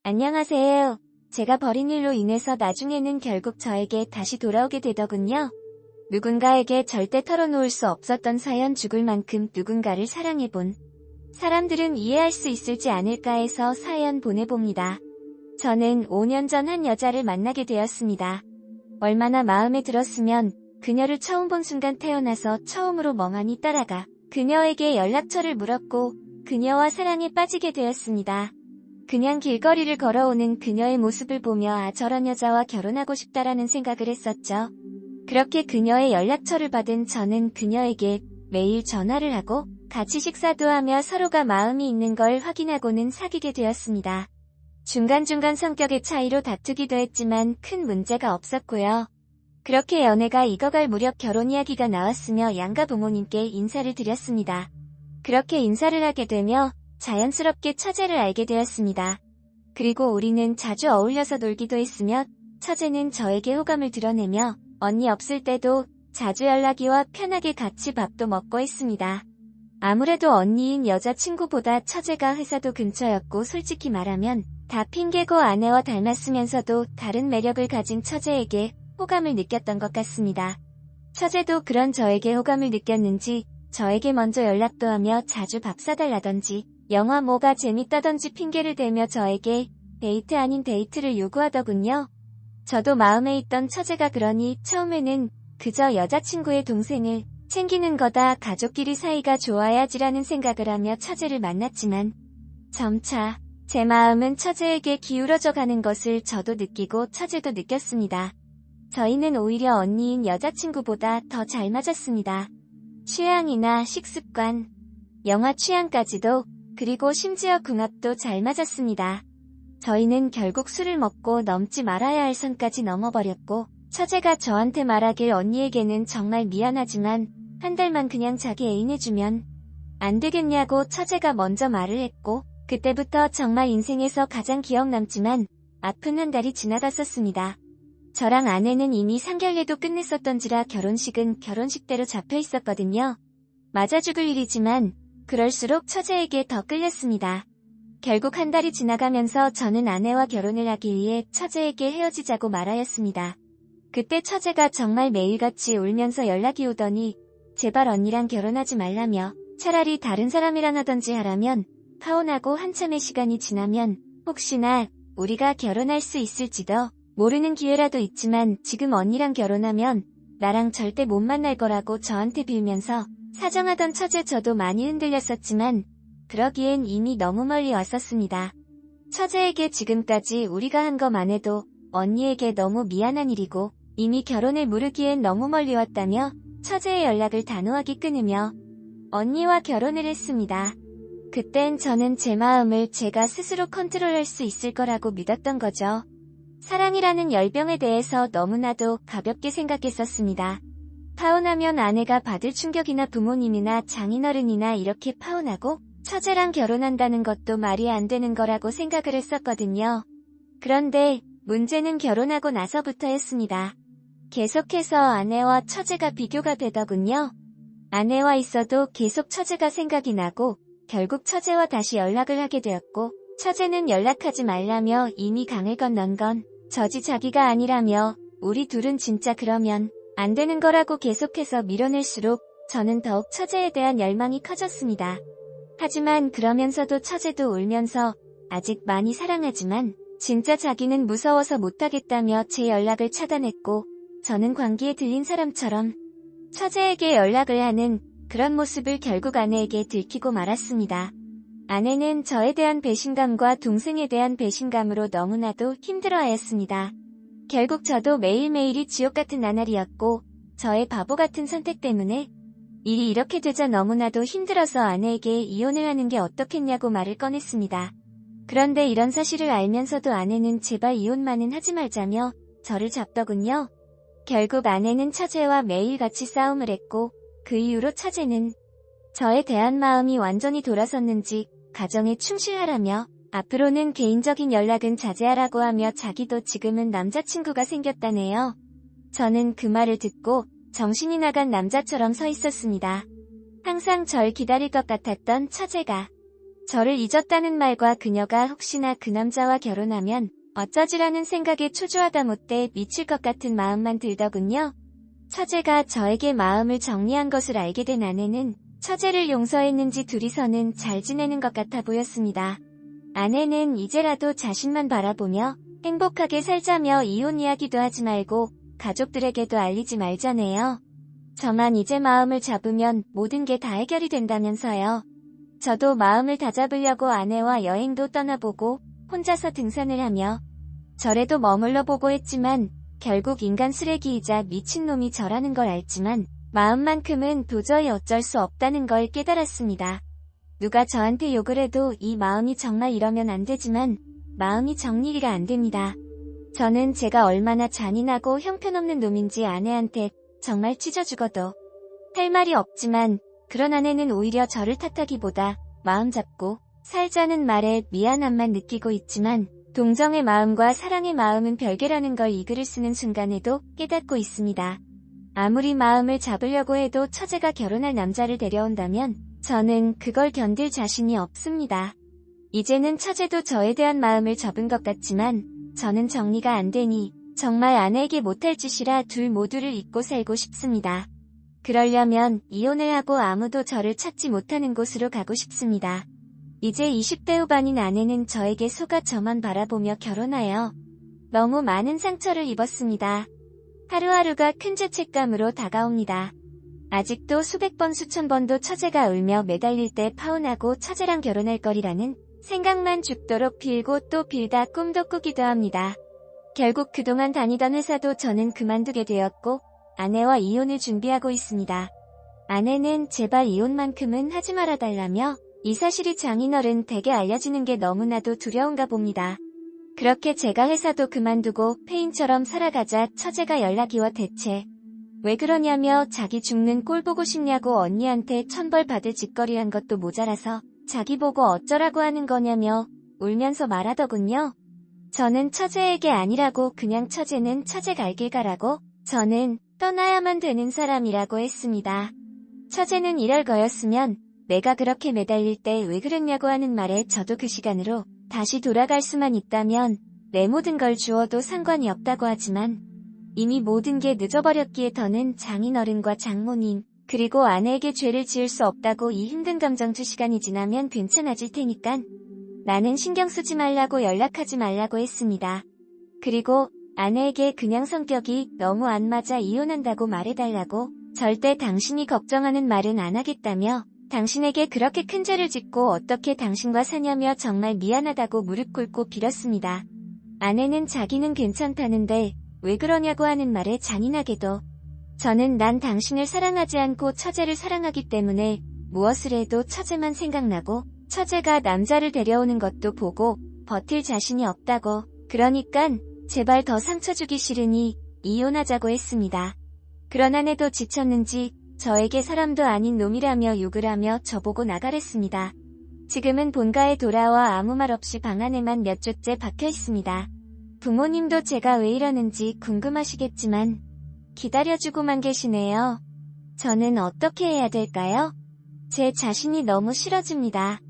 안녕하세요. 제가 벌인 일로 인해서 나중에는 결국 저에게 다시 돌아오게 되더군요. 누군가에게 절대 털어놓을 수 없었던 사연 죽을 만큼 누군가를 사랑해본 사람들은 이해할 수 있을지 않을까 해서 사연 보내봅니다. 저는 5년 전 한 여자를 만나게 되었습니다. 얼마나 마음에 들었으면 그녀를 처음 본 순간 태어나서 처음으로 멍하니 따라가 그녀에게 연락처를 물었고 그녀와 사랑에 빠지게 되었습니다. 그냥 길거리를 걸어오는 그녀의 모습을 보며 저런 여자와 결혼하고 싶다라는 생각을 했었죠. 그렇게 그녀의 연락처를 받은 저는 그녀에게 매일 전화를 하고 같이 식사도 하며 서로가 마음이 있는 걸 확인하고는 사귀게 되었습니다. 중간중간 성격의 차이로 다투기도 했지만 큰 문제가 없었고요. 그렇게 연애가 익어갈 무렵 결혼 이야기가 나왔으며 양가 부모님께 인사를 드렸습니다. 그렇게 인사를 하게 되며 자연스럽게 처제를 알게 되었습니다. 그리고 우리는 자주 어울려서 놀기도 했으며 처제는 저에게 호감을 드러내며 언니 없을 때도 자주 연락이와 편하게 같이 밥도 먹고 했습니다. 아무래도 언니인 여자친구보다 처제가 회사도 근처였고 솔직히 말하면 다 핑계고 아내와 닮았으면서도 다른 매력을 가진 처제에게 호감을 느꼈던 것 같습니다. 처제도 그런 저에게 호감을 느꼈는지 저에게 먼저 연락도 하며 자주 밥 사달라던지 영화 뭐가 재밌다던지 핑계를 대며 저에게 데이트 아닌 데이트를 요구하더군요. 저도 마음에 있던 처제가 그러니 처음에는 그저 여자친구의 동생을 챙기는 거다, 가족끼리 사이가 좋아야지라는 생각을 하며 처제를 만났지만 점차 제 마음은 처제에게 기울어져 가는 것을 저도 느끼고 처제도 느꼈습니다. 저희는 오히려 언니인 여자친구보다 더 잘 맞았습니다. 취향이나 식습관, 영화 취향까지도, 그리고 심지어 궁합도 잘 맞았습니다. 저희는 결국 술을 먹고 넘지 말아야 할 선까지 넘어버렸고 처제가 저한테 말하길 언니에게는 정말 미안하지만 한 달만 그냥 자기 애인 해주면 안 되겠냐고 처제가 먼저 말을 했고 그때부터 정말 인생에서 가장 기억 남지만 아픈 한 달이 지나갔었습니다. 저랑 아내는 이미 상견례도 끝냈었던지라 결혼식은 결혼식대로 잡혀 있었거든요. 맞아 죽을 일이지만 그럴수록 처제에게 더 끌렸습니다. 결국 한 달이 지나가면서 저는 아내와 결혼을 하기 위해 처제에게 헤어지자고 말하였습니다. 그때 처제가 정말 매일같이 울면서 연락이 오더니 제발 언니랑 결혼하지 말라며 차라리 다른 사람이랑 하던지 하라면 파혼하고 한참의 시간이 지나면 혹시나 우리가 결혼할 수 있을지도 모르는 기회라도 있지만 지금 언니랑 결혼하면 나랑 절대 못 만날 거라고 저한테 빌면서 사정하던 처제 저도 많이 흔들렸었지만 그러기엔 이미 너무 멀리 왔었습니다. 처제에게 지금까지 우리가 한 것만 해도 언니에게 너무 미안한 일이고 이미 결혼을 무르기엔 너무 멀리 왔다며 처제의 연락을 단호하게 끊으며 언니와 결혼을 했습니다. 그땐 저는 제 마음을 제가 스스로 컨트롤할 수 있을 거라고 믿었던 거죠. 사랑이라는 열병에 대해서 너무나도 가볍게 생각했었습니다. 파혼하면 아내가 받을 충격이나 부모님이나 장인어른이나 이렇게 파혼하고 처제랑 결혼한다는 것도 말이 안 되는 거라고 생각을 했었거든요. 그런데 문제는 결혼하고 나서부터였습니다. 계속해서 아내와 처제가 비교가 되더군요. 아내와 있어도 계속 처제가 생각이 나고 결국 처제와 다시 연락을 하게 되었고 처제는 연락하지 말라며 이미 강을 건넌 건 저지 자기가 아니라며 우리 둘은 진짜 그러면 안 되는 거라고 계속해서 밀어낼수록 저는 더욱 처제에 대한 열망이 커졌습니다. 하지만 그러면서도 처제도 울면서 아직 많이 사랑하지만 진짜 자기는 무서워서 못하겠다며 제 연락을 차단했고 저는 광기에 들린 사람처럼 처제에게 연락을 하는 그런 모습을 결국 아내에게 들키고 말았습니다. 아내는 저에 대한 배신감과 동생에 대한 배신감으로 너무나도 힘들어하였습니다. 결국 저도 매일매일이 지옥같은 나날이었고 저의 바보같은 선택 때문에 일이 이렇게 되자 너무나도 힘들어서 아내에게 이혼을 하는 게 어떻겠냐고 말을 꺼냈습니다. 그런데 이런 사실을 알면서도 아내는 제발 이혼만은 하지 말자며 저를 잡더군요. 결국 아내는 처제와 매일 같이 싸움을 했고 그 이후로 처제는 저에 대한 마음이 완전히 돌아섰는지 가정에 충실하라며 앞으로는 개인적인 연락은 자제하라고 하며 자기도 지금은 남자친구가 생겼다네요. 저는 그 말을 듣고 정신이 나간 남자처럼 서 있었습니다. 항상 절 기다릴 것 같았던 처제가 저를 잊었다는 말과 그녀가 혹시나 그 남자와 결혼하면 어쩌지라는 생각에 초조하다 못해 미칠 것 같은 마음만 들더군요. 처제가 저에게 마음을 정리한 것을 알게 된 아내는 처제를 용서했는지 둘이서는 잘 지내는 것 같아 보였습니다. 아내는 이제라도 자신만 바라보며 행복하게 살자며 이혼 이야기도 하지 말고 가족들에게도 알리지 말자네요. 저만 이제 마음을 잡으면 모든 게 다 해결이 된다면서요. 저도 마음을 다잡으려고 아내와 여행도 떠나보고 혼자서 등산을 하며 절에도 머물러 보고 했지만 결국 인간 쓰레기이자 미친놈이 저라는 걸 알지만 마음만큼은 도저히 어쩔 수 없다는 걸 깨달았습니다. 누가 저한테 욕을 해도 이 마음이 정말 이러면 안 되지만 마음이 정리가 안 됩니다. 저는 제가 얼마나 잔인하고 형편없는 놈인지 아내한테 정말 찢어 죽어도 할 말이 없지만 그런 아내는 오히려 저를 탓하기보다 마음 잡고 살자는 말에 미안함만 느끼고 있지만 동정의 마음과 사랑의 마음은 별개라는 걸 이 글을 쓰는 순간에도 깨닫고 있습니다. 아무리 마음을 잡으려고 해도 처제가 결혼할 남자를 데려온다면 저는 그걸 견딜 자신이 없습니다. 이제는 처제도 저에 대한 마음을 접은 것 같지만 저는 정리가 안 되니 정말 아내에게 못할 짓이라 둘 모두를 잊고 살고 싶습니다. 그러려면 이혼을 하고 아무도 저를 찾지 못하는 곳으로 가고 싶습니다. 이제 20대 후반인 아내는 저에게 속아 저만 바라보며 결혼하여 너무 많은 상처를 입었습니다. 하루하루가 큰 죄책감으로 다가옵니다. 아직도 수백 번 수천 번도 처제가 울며 매달릴 때 파혼하고 처제랑 결혼할 거리라는 생각만 죽도록 빌고 또 빌다 꿈도 꾸기도 합니다. 결국 그동안 다니던 회사도 저는 그만두게 되었고 아내와 이혼을 준비하고 있습니다. 아내는 제발 이혼만큼은 하지 말아달라며 이 사실이 장인어른 댁에 알려지는 게 너무나도 두려운가 봅니다. 그렇게 제가 회사도 그만두고 폐인처럼 살아가자 처제가 연락이 와 대체 왜 그러냐며 자기 죽는 꼴 보고 싶냐고 언니한테 천벌 받을 짓거리한 것도 모자라서 자기 보고 어쩌라고 하는 거냐며 울면서 말하더군요. 저는 처제에게 아니라고 그냥 처제는 처제 갈 길 가라고 저는 떠나야만 되는 사람이라고 했습니다. 처제는 이럴 거였으면 내가 그렇게 매달릴 때 왜 그랬냐고 하는 말에 저도 그 시간으로 다시 돌아갈 수만 있다면 내 모든 걸 주어도 상관이 없다고 하지만 이미 모든 게 늦어버렸기에 더는 장인어른과 장모님 그리고 아내에게 죄를 지을 수 없다고 이 힘든 감정 2시간이 지나면 괜찮아질 테니깐 나는 신경 쓰지 말라고 연락하지 말라고 했습니다. 그리고 아내에게 그냥 성격이 너무 안 맞아 이혼한다고 말해달라고 절대 당신이 걱정하는 말은 안 하겠다며 당신에게 그렇게 큰 죄를 짓고 어떻게 당신과 사냐며 정말 미안하다고 무릎 꿇고 빌었습니다. 아내는 자기는 괜찮다는데 왜 그러냐고 하는 말에 잔인하게도 저는 난 당신을 사랑하지 않고 처제를 사랑하기 때문에 무엇을 해도 처제만 생각나고 처제가 남자를 데려오는 것도 보고 버틸 자신이 없다고 그러니깐 제발 더 상처 주기 싫으니 이혼하자고 했습니다. 그런 아내도 지쳤는지 저에게 사람도 아닌 놈이라며 욕을 하며 저보고 나가랬습니다. 지금은 본가에 돌아와 아무 말 없이 방 안에만 몇 주째 박혀 있습니다. 부모님도 제가 왜 이러는지 궁금하시겠지만 기다려주고만 계시네요. 저는 어떻게 해야 될까요? 제 자신이 너무 싫어집니다.